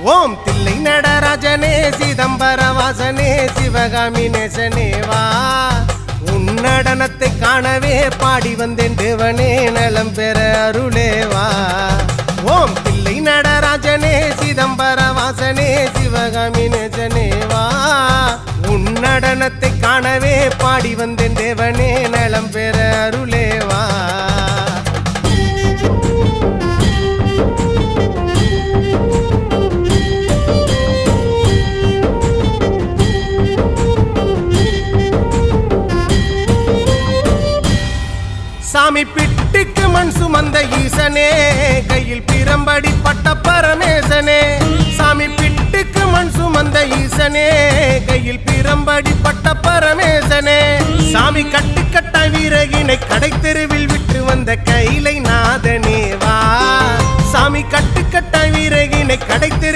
ஓம் தில்லை நடராஜனே சிதம்பர வாசனே சிவகாமி நேசனே வா உன் நடனத்தை காணவே பாடி வந்தேன் தேவனே நலம் பெற அருளே வா ஓம் தில்லை நடராஜனே சிதம்பர வாசனே சிவகாமி நேசனே வா உன் நடனத்தை காணவே பாடி வந்தேன் தேவனே நலம் பெற அருளே வா சாமி பிட்டுக்கு மண் சுமந்த ஈசனே கையில் பிரம்படி பட்ட பரமேசனே சாமி பிட்டுக்கு மண் சுமந்த ஈசனே கையில் பிரம்படி பட்ட பரமேசனே சாமி கட்டுக்கட்ட வீரகினை கடை தெருவில் விட்டு வந்த கைலை நாதனே வா சாமி கட்டுக்கட்ட வீரகினை கடை தெரு